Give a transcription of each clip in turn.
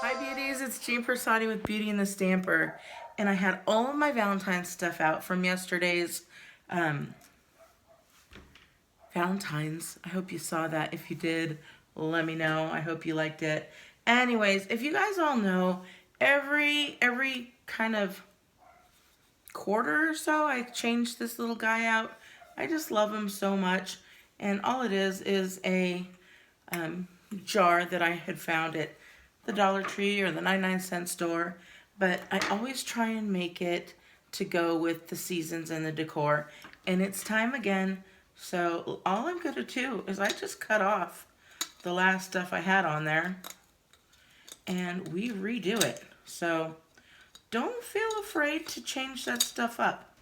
Hi beauties, it's Jean Persani with Beauty and the Stamper, and I had all of my Valentine's stuff out from yesterday's um, Valentines. I hope you saw that. If you did, let me know. I hope you liked it. Anyways, if you guys all know, every kind of quarter or so, I change this little guy out. I just love him so much, and all it is a jar that I had found at the Dollar Tree or the 99-cent store, but I always try and make it to go with the seasons and the decor, and it's time again. So all I'm going to do is I just cut off the last stuff I had on there and we redo it. So don't feel afraid to change that stuff up.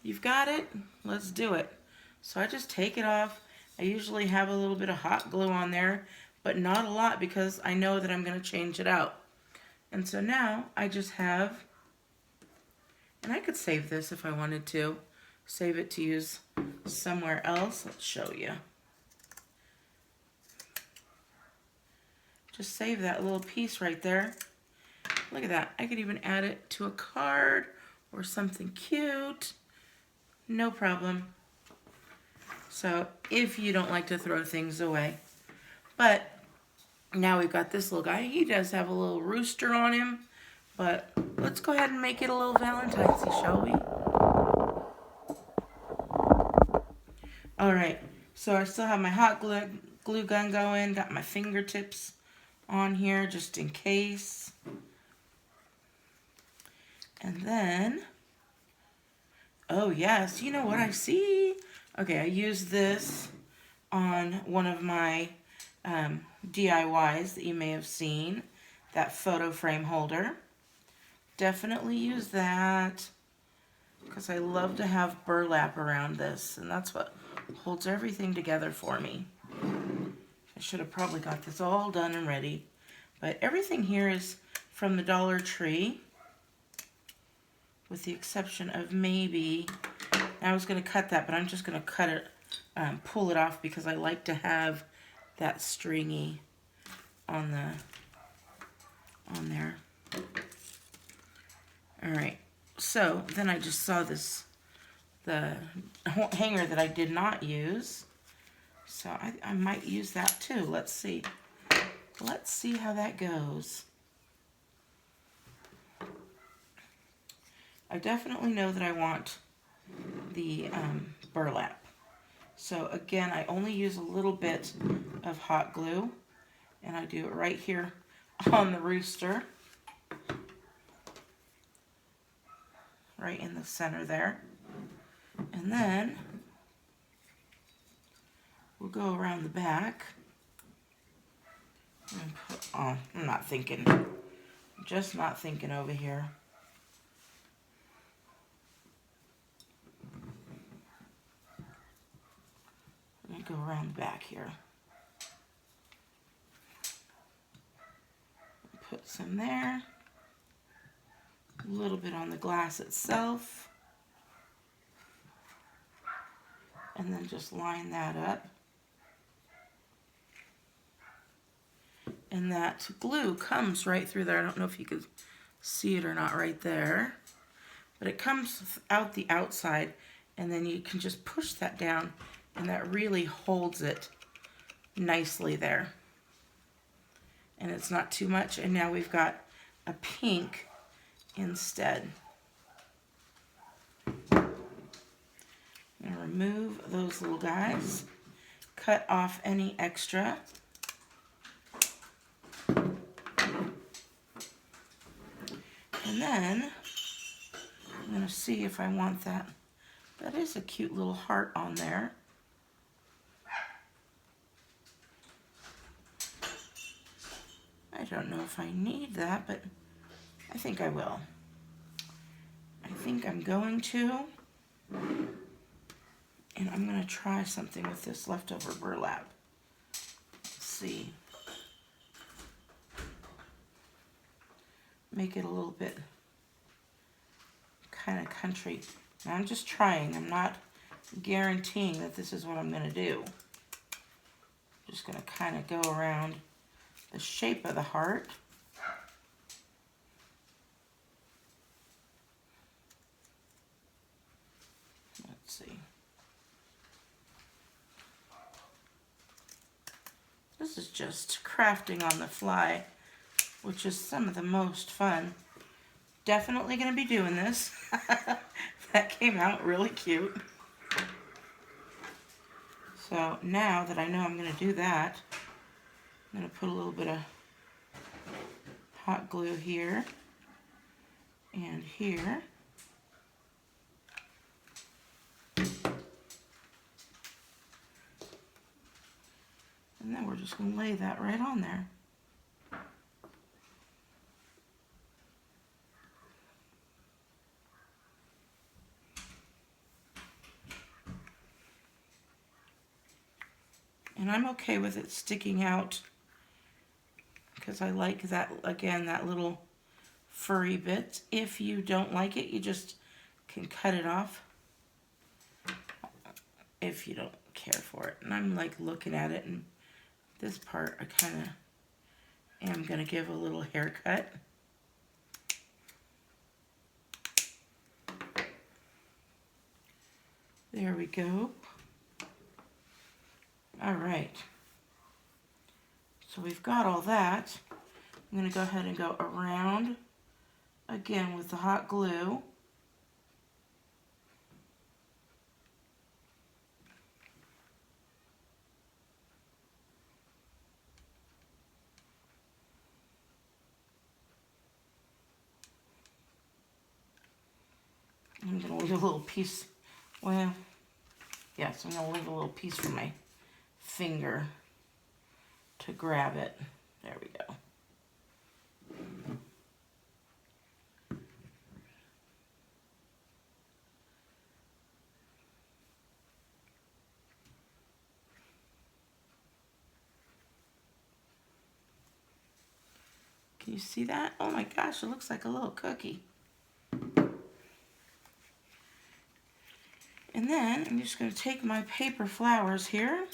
You've got it, let's do it. So I just take it off. I usually have a little bit of hot glue on there, but not a lot because I know that I'm going to change it out. And so now I just have, and I could save this if I wanted to, save it to use somewhere else. Let's show you. Just save that little piece right there. Look at that. I could even add it to a card or something cute. No problem. So if you don't like to throw things away. But now we've got this little guy. He does have a little rooster on him. But let's go ahead and make it a little Valentine's-y, shall we? Alright, so I still have my hot glue gun going. Got my fingertips on here just in case. And then, oh yes, you know what I see? Okay, I used this on one of my DIYs that you may have seen, that photo frame holder. Definitely use that because I love to have burlap around this, and that's what holds everything together for me. I should have probably got this all done and ready, but everything here is from the Dollar Tree, with the exception of maybe, I was going to cut that, but I'm just going to cut it, pull it off because I like to have that stringy on there. Alright, so then I just saw the hanger that I did not use, so I might use that too. Let's see how that goes. I definitely know that I want the burlap. So again, I only use a little bit of hot glue, and I do it right here on the rooster, right in the center there. And then we'll go around the back and put, oh, I'm not thinking, just not thinking over here. Let me go around the back here. Put some there. A little bit on the glass itself. And then just line that up. And that glue comes right through there. I don't know if you can see it or not right there. But it comes out the outside, and then you can just push that down, and that really holds it nicely there. And it's not too much, and now we've got a pink instead. I'm going to remove those little guys, cut off any extra. And then I'm going to see if I want that. That is a cute little heart on there. I don't know if I need that, but I think I will. I think I'm going to. And I'm going to try something with this leftover burlap. Let's see. Make it a little bit kind of country. Now I'm just trying. I'm not guaranteeing that this is what I'm going to do. I'm just going to kind of go around the shape of the heart. Let's see. This is just crafting on the fly, which is some of the most fun. Definitely going to be doing this. That came out really cute. So now that I know I'm going to do that, I'm going to put a little bit of hot glue here and here. And then we're just going to lay that right on there. And I'm okay with it sticking out because I like that, again, that little furry bit. If you don't like it, you just can cut it off if you don't care for it. And I'm like looking at it, and this part I kind of am going to give a little haircut. There we go. All right. So we've got all that. I'm going to go ahead and go around again with the hot glue. I'm going to leave a little piece, well, yes, I'm going to leave a little piece for my finger to grab it. There we go. Can you see that? Oh my gosh, it looks like a little cookie. And then I'm just going to take my paper flowers here.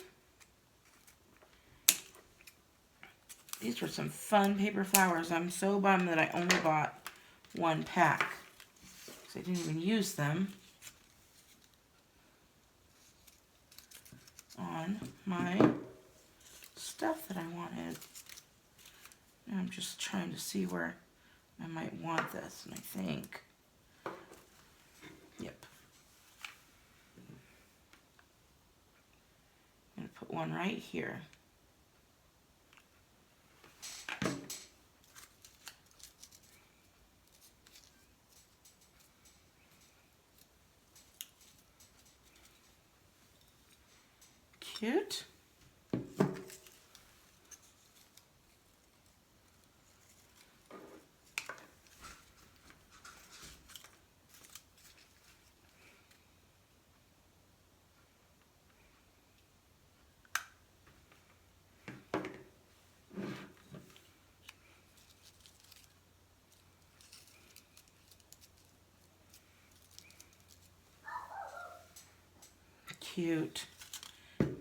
These were some fun paper flowers. I'm so bummed that I only bought one pack, because I didn't even use them on my stuff that I wanted. And I'm just trying to see where I might want this, and I think, yep. I'm going to put one right here. Cute. Cute.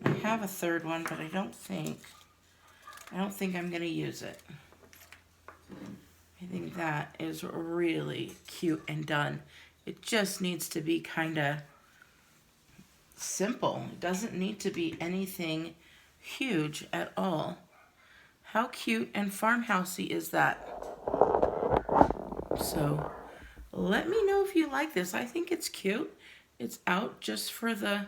I have a third one, but I don't think I'm going to use it. I think that is really cute and done. It just needs to be kind of simple. It doesn't need to be anything huge at all. How cute and farmhousey is that? So let me know if you like this. I think it's cute. It's out just for the,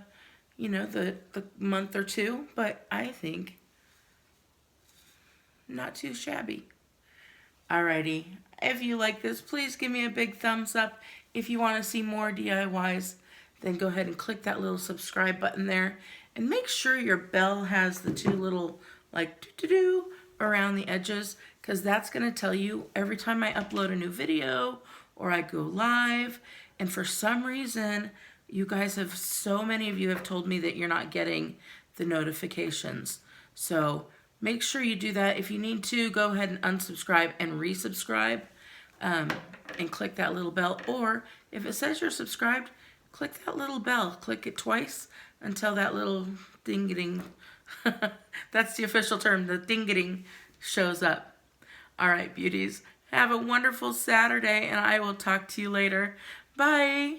you know, the month or two, but I think not too shabby. Alrighty, if you like this, please give me a big thumbs up. If you want to see more DIYs, then go ahead and click that little subscribe button there. And make sure your bell has the two little, like, doo-doo-doo around the edges, because that's going to tell you every time I upload a new video or I go live. And for some reason, you guys have, so many of you have told me that you're not getting the notifications. So make sure you do that. If you need to, go ahead and unsubscribe and resubscribe, and click that little bell. Or if it says you're subscribed, click that little bell. Click it twice until that little ding-a-ding, that's the official term, the ding-a-ding shows up. All right, beauties. Have a wonderful Saturday, and I will talk to you later. Bye.